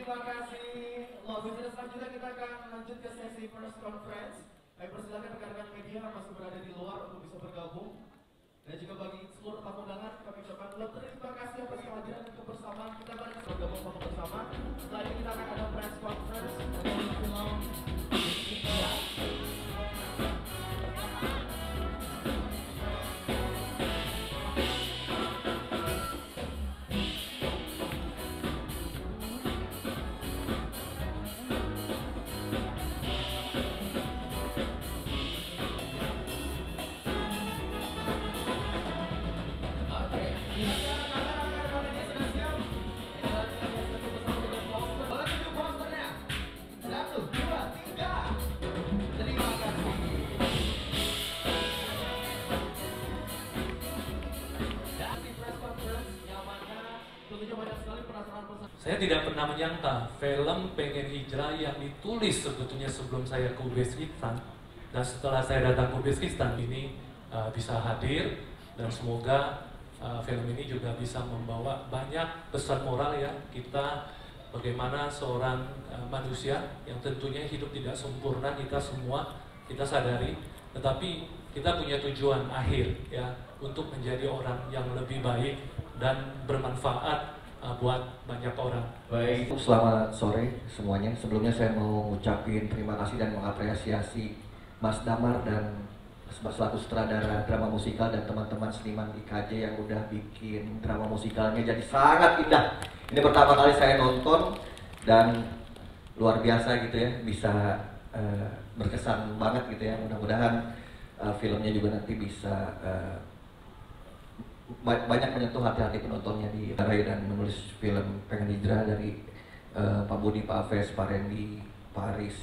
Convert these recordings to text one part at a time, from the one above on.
Terima kasih. Loh, selanjutnya kita akan lanjut ke sesi press conference. Kami persilakan rekan-rekan media yang masih berada di luar untuk bisa bergabung. Dan juga bagi seluruh tamu undangan, kami ucapkan terima kasih atas kehadiran dan kebersamaan kita bergabung bersama. Setelah ini kita akan ada press conference dengan film India. Saya tidak pernah menyangka film Pengen Hijrah yang ditulis sebetulnya sebelum saya ke Uzbekistan, dan setelah saya datang ke Uzbekistan ini bisa hadir, dan semoga film ini juga bisa membawa banyak pesan moral ya, kita bagaimana seorang manusia yang tentunya hidup tidak sempurna, kita semua kita sadari, tetapi kita punya tujuan akhir ya, untuk menjadi orang yang lebih baik dan bermanfaat buat banyak orang. Baik, selamat sore semuanya. Sebelumnya saya mau ngucapin terima kasih dan mengapresiasi Mas Damar dan selaku sutradara drama musikal dan teman-teman seniman IKJ yang udah bikin drama musikalnya jadi sangat indah. Ini pertama kali saya nonton dan luar biasa gitu ya, bisa berkesan banget gitu ya. Mudah-mudahan filmnya juga nanti bisa banyak menyentuh hati-hati penontonnya di Rai, dan menulis film Pengen Hijrah dari Pak Budi, Pak Aves, Pak Randy, Pak Aris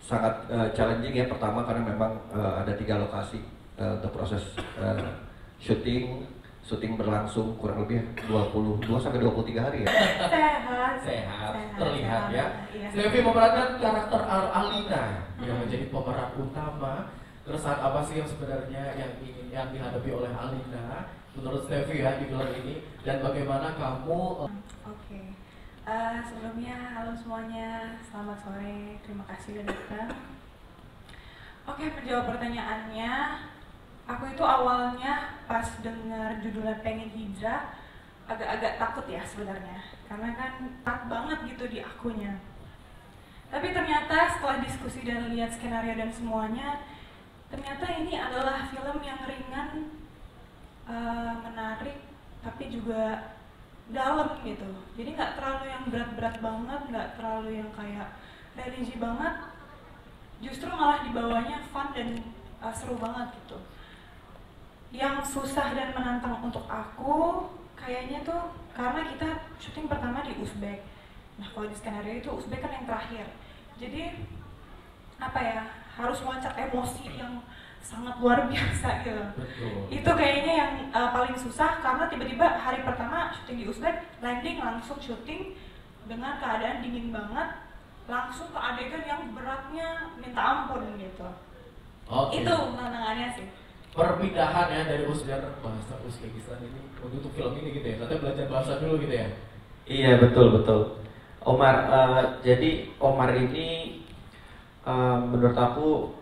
sangat challenging ya. Pertama karena memang ada 3 lokasi untuk proses syuting berlangsung kurang lebih 22 sampai 23 hari ya. Sehat, terlihat ya. Stevi memerankan karakter Alina yang menjadi pemeran utama. Keresahan apa sih yang sebenarnya yang dihadapi oleh Alina menurut Stevi ya di film ini, dan bagaimana kamu? Oke. Sebelumnya halo semuanya, selamat sore, terima kasih udah datang. Oke, menjawab pertanyaannya, aku itu awalnya pas dengar judulnya Pengen Hijrah agak-agak takut ya sebenarnya, karena kan takut banget gitu di akunya. Tapi ternyata setelah diskusi dan lihat skenario dan semuanya, ternyata ini adalah film yang ringan, menarik, tapi juga dalam gitu. Jadi nggak terlalu yang berat-berat banget, nggak terlalu yang kayak religi banget. Justru malah dibawanya fun dan seru banget gitu. Yang susah dan menantang untuk aku kayaknya tuh karena kita syuting pertama di Uzbek. Nah kalau di skenario itu Uzbek kan yang terakhir. Jadi apa ya, harus loncat emosi yang sangat luar biasa gitu. Betul. Itu kayaknya yang paling susah, karena tiba-tiba hari pertama syuting di Uzbek, landing langsung syuting dengan keadaan dingin banget, langsung ke adegan yang beratnya minta ampun gitu. Okay. Itu tantangannya sih. Perpindahan ya dari bahasa Uzbekistan ini untuk film ini gitu ya, katanya belajar bahasa dulu gitu ya. Iya betul. Omar, jadi Omar ini menurut aku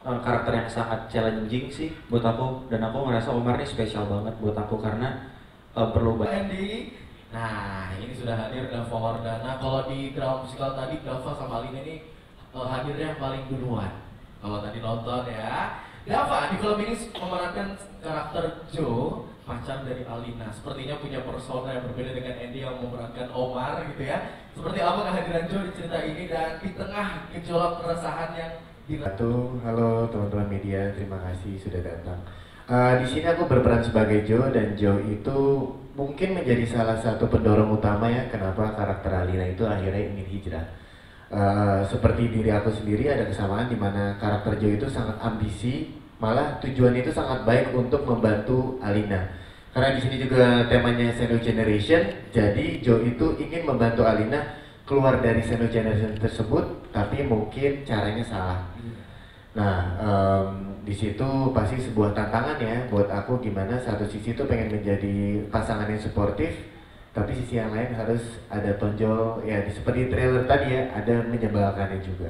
karakter yang sangat challenging sih buat aku, dan aku ngerasa Omar ini spesial banget buat aku karena perlu banyak. Andy, nah ini sudah hadir Dava Wardana. Kalau di drama musikal tadi Dava sama Alina ini hadirnya paling duluan. Kalau tadi nonton ya, Dava di film ini memerankan karakter Joe, pacar dari Alina. Sepertinya punya persona yang berbeda dengan Andy yang memerankan Omar gitu ya. Seperti apa kehadiran Joe di cerita ini dan di tengah gejolak keresahan yang Halo teman-teman media, terima kasih sudah datang. Di sini aku berperan sebagai Joe, dan Joe itu mungkin menjadi salah satu pendorong utama ya kenapa karakter Alina itu akhirnya ingin hijrah. Seperti diri aku sendiri ada kesamaan di mana karakter Joe itu sangat ambisi, malah tujuannya itu sangat baik untuk membantu Alina. Karena di sini juga temanya Sandwich Generation, jadi Joe itu ingin membantu Alina keluar dari Sandwich Generation tersebut, tapi mungkin caranya salah. Nah, di situ pasti sebuah tantangan ya buat aku, gimana satu sisi tuh pengen menjadi pasangan yang suportif, tapi sisi yang lain harus ada tonjol ya seperti trailer tadi ya, ada menyebalkannya juga.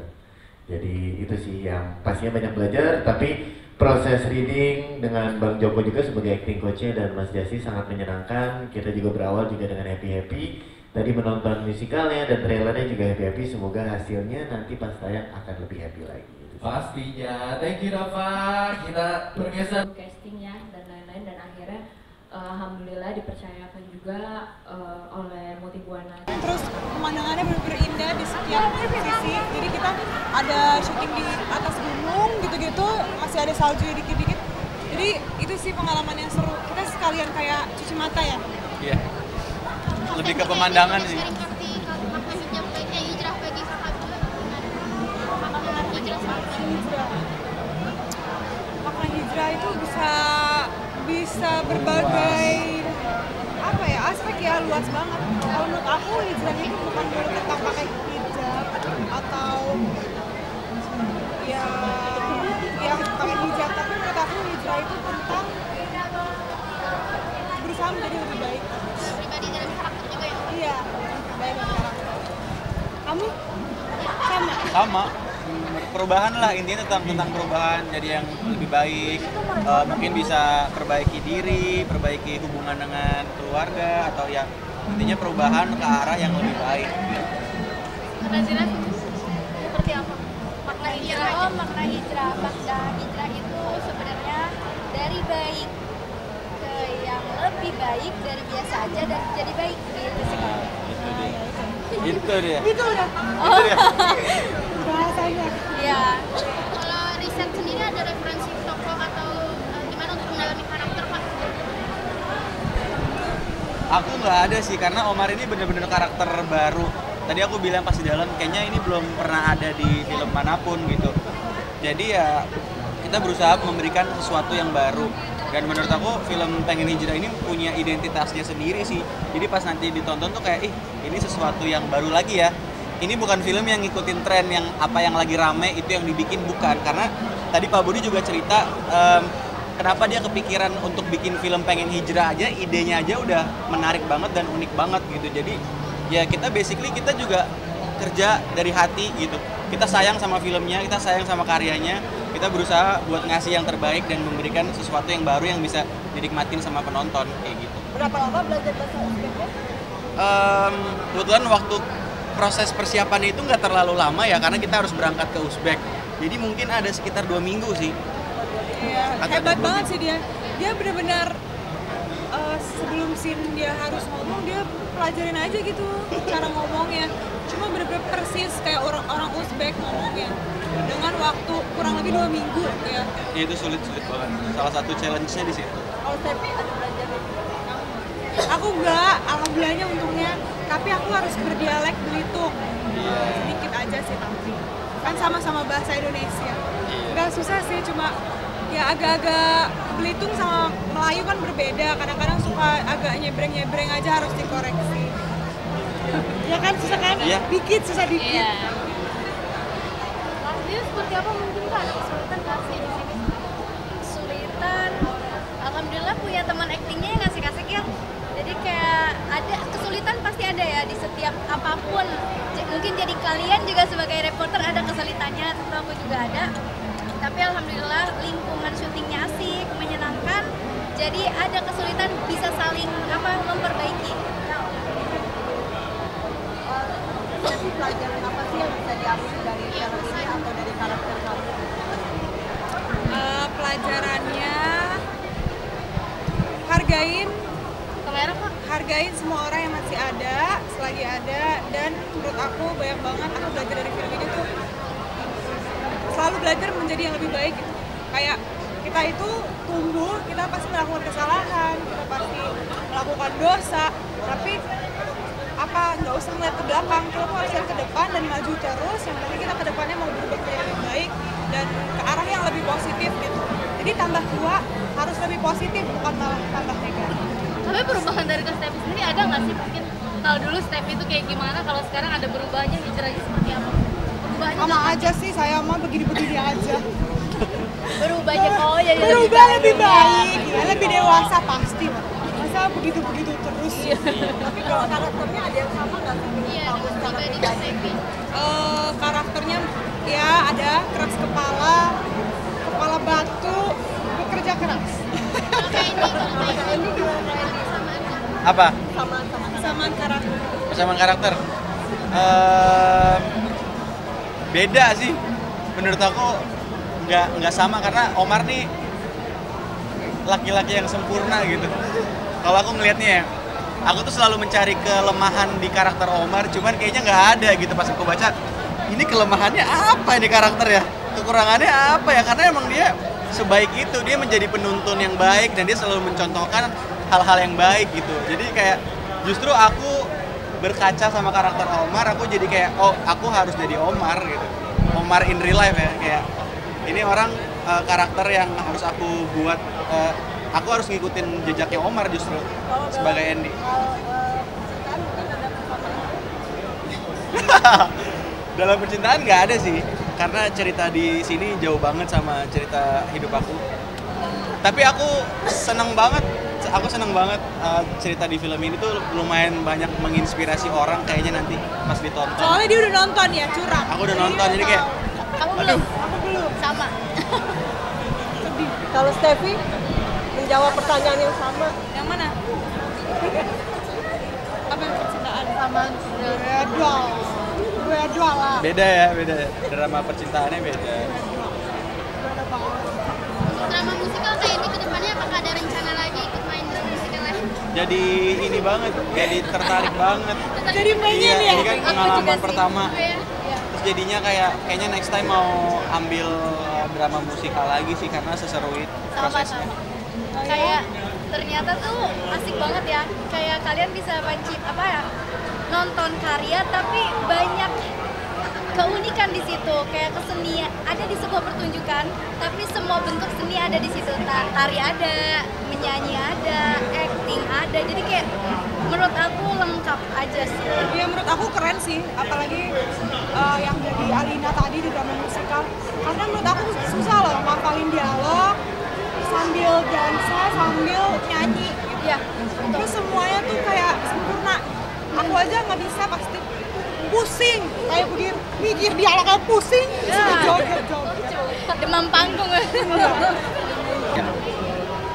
Jadi itu sih yang pastinya banyak belajar, tapi proses reading dengan Bang Joko juga sebagai acting coach-nya dan Mas Jasi sangat menyenangkan. Kita juga berawal juga dengan happy-happy. Tadi menonton musikalnya dan trailernya juga happy-happy. Semoga hasilnya nanti pas tayang akan lebih happy lagi. Pastinya. Thank you Rafa. Kita bergeser castingnya dan lain-lain, dan akhirnya alhamdulillah dipercayakan juga oleh Motibuana. Terus pemandangannya benar-benar indah di setiap sisi. Jadi kita ada syuting di atas gunung gitu-gitu, masih ada salju dikit-dikit. Jadi itu sih pengalaman yang seru. Kita sekalian kayak cuci mata ya. Iya. Lebih ke pemandangan sih. Makna hijrah itu bisa berbagai apa ya, aspek ya, luas banget. Kalau menurut aku hijrah itu bukan baru tentang pakai hijab atau ya pakai hijab, tapi menurut aku hijrah itu tentang berusaha menjadi lebih baik. Pribadi dalam karakter juga ya? Iya, baik dalam karakter. Kamu? Sama. Perubahan lah, intinya tentang perubahan jadi yang lebih baik. Mungkin bisa perbaiki diri, perbaiki hubungan dengan keluarga, atau ya intinya perubahan ke arah yang lebih baik. Nazila seperti apa? Makna hijrah? Oh, makna hijrah. Makna hijrah itu sebenarnya dari baik ke yang lebih baik, dari biasa aja dan jadi baik gitu sih. Itu dia. Itu udah. Oh. Bahasanya. Iya. Kalau riset sendiri ada referensi tokoh atau gimana untuk mendalami karakter, Pak? Aku nggak ada sih, karena Omar ini bener-bener karakter baru. Tadi aku bilang pas di dalam, kayaknya ini belum pernah ada di film manapun gitu. Jadi ya kita berusaha memberikan sesuatu yang baru. Dan menurut aku film Pengen Hijrah ini punya identitasnya sendiri sih. Jadi pas nanti ditonton tuh kayak, ini sesuatu yang baru lagi ya. Ini bukan film yang ngikutin tren yang apa yang lagi rame itu yang dibikin, bukan. Karena tadi Pak Budi juga cerita kenapa dia kepikiran untuk bikin film Pengen Hijrah aja, idenya aja udah menarik banget dan unik banget gitu. Jadi ya kita juga kerja dari hati gitu. Kita sayang sama filmnya, kita sayang sama karyanya. Kita berusaha buat ngasih yang terbaik dan memberikan sesuatu yang baru yang bisa dinikmatin sama penonton kayak gitu. Berapa lama belajar bahasa Uzbeknya? Kebetulan waktu proses persiapan itu nggak terlalu lama ya, karena kita harus berangkat ke Uzbek. Jadi mungkin ada sekitar 2 minggu sih. Iya, hebat banget sih dia. Dia benar-benar sebelum scene dia harus ngomong, dia pelajarin aja gitu cara ngomongnya. Cuma benar-benar persis kayak orang Uzbek ngomongnya. Dengan waktu kurang lebih 2 minggu ya. Ya itu sulit banget. Salah satu challenge-nya di situ. Kalau Stepi ada belajar dari aku enggak, alhamdulillahnya untungnya. Tapi aku harus berdialek Belitung. Sedikit aja sih tapi. Kan sama-sama bahasa Indonesia. Enggak susah sih, cuma ya agak-agak Belitung sama Melayu kan berbeda. Kadang-kadang suka agak nyebreng-nyebreng aja, harus dikoreksi. Ya kan susah kan? Iya. Dikit susah dikit. Iya. Dia seperti apa mungkin Kak? Ada kesulitan nggak sih di sini? Kesulitan? Alhamdulillah punya teman aktingnya yang ngasih-ngasih ya. Jadi kayak ada kesulitan pasti ada ya di setiap apapun. Mungkin jadi kalian juga sebagai reporter ada kesulitannya, tentu aku juga ada. Tapi alhamdulillah lingkungan syutingnya asik, menyenangkan. Jadi ada kesulitan bisa saling memperbaiki. Pelajaran apa sih yang bisa diambil dari film ini atau dari karakter kamu? Pelajarannya hargain semua orang yang masih ada, selagi ada. Dan menurut aku banyak banget aku belajar dari film ini tuh selalu belajar menjadi yang lebih baik gitu. Kayak kita itu tumbuh, kita pasti melakukan kesalahan, kita pasti melakukan dosa, tapi nggak usah ngeliat ke belakang, kita tuh harus lihat ke depan dan maju terus. Yang penting kita ke depannya mau berubah menjadi lebih baik dan ke arah yang lebih positif gitu. Jadi tambah tua harus lebih positif, bukan malah tambah negatif. Tapi perubahan dari Kak Stepi sendiri ada nggak sih? Mungkin kalau dulu Stepi itu kayak gimana, kalau sekarang ada berubahnya, hijrahnya seperti apa? Berubahnya Sama aja sih, saya mah begini-begini aja. berubah aja, jadi Berubah lebih baik, ya, lebih dewasa pasti. Masih bisa begitu-begitu terus. Tapi kalau karakternya ada yang sama nggak sih? Iya, dengan pribadi Kak Devi. Karakternya ya ada keras kepala, kepala batu, bekerja keras. Kalau kayak ini, sama aja. Apa? Kesamaan karakter. Persamaan karakter. Beda sih. Menurut aku nggak sama karena Omar nih laki-laki yang sempurna gitu. Kalau aku ngelihatnya ya, aku tuh selalu mencari kelemahan di karakter Omar, cuman kayaknya nggak ada gitu pas aku baca. Ini kelemahannya apa ini karakter ya? Kekurangannya apa ya? Karena emang dia sebaik itu, dia menjadi penuntun yang baik dan dia selalu mencontohkan hal-hal yang baik gitu. Jadi kayak justru aku berkaca sama karakter Omar, aku jadi kayak oh aku harus jadi Omar gitu. Omar in real life ya, kayak ini orang karakter yang harus aku buat, aku harus ngikutin jejaknya Omar justru sebagai Andy. Dalam percintaan nggak ada sih, karena cerita di sini jauh banget sama cerita hidup aku. Tapi aku seneng banget cerita di film ini tuh lumayan banyak menginspirasi orang kayaknya nanti pas ditonton. Soalnya dia udah nonton ya, curang. Aku udah nonton, jadi kayak Kamu belum? Aku belum. Sama. Kalau Steffi menjawab pertanyaan yang sama. Yang mana? Apa yang percintaan? Sama. Beda lah. beda ya. Drama percintaannya beda. Untuk drama musikal kayak ini kedepannya apakah ada rencana lagi ikut main drama musikalnya? Jadi ini banget, jadi tertarik banget. Jadi pengen ya? Ini kan Aku pengalaman juga sih, pertama. gitu ya. Terus jadinya kayaknya next time mau ambil drama musikal lagi sih karena seseru itu prosesnya. Sama. Kayak ternyata tuh asik banget ya. Kayak kalian bisa nonton karya tapi banyak keunikan di situ. Kayak kesenian ada di sebuah pertunjukan, tapi semua bentuk seni ada di situ. Tari ada, menyanyi ada, acting ada. Jadi kayak menurut aku lengkap aja sih. Ya menurut aku keren sih, apalagi yang jadi Alina tadi di drama musikal. Karena menurut aku susah loh ngapalin dialog sambil dansa, sambil nyanyi. Iya. Terus semuanya tuh kayak sempurna. Aku aja nggak bisa pasti pusing kayak begini, mikir dialognya pusing, joget. Demam panggung.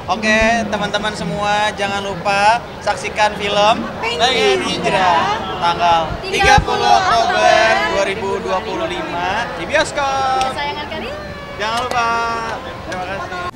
Oke, teman-teman semua jangan lupa saksikan film Pengen Hijrah tanggal 30 Oktober 2025 di bioskop. Kesayangan kalian. Jangan lupa. Terima kasih.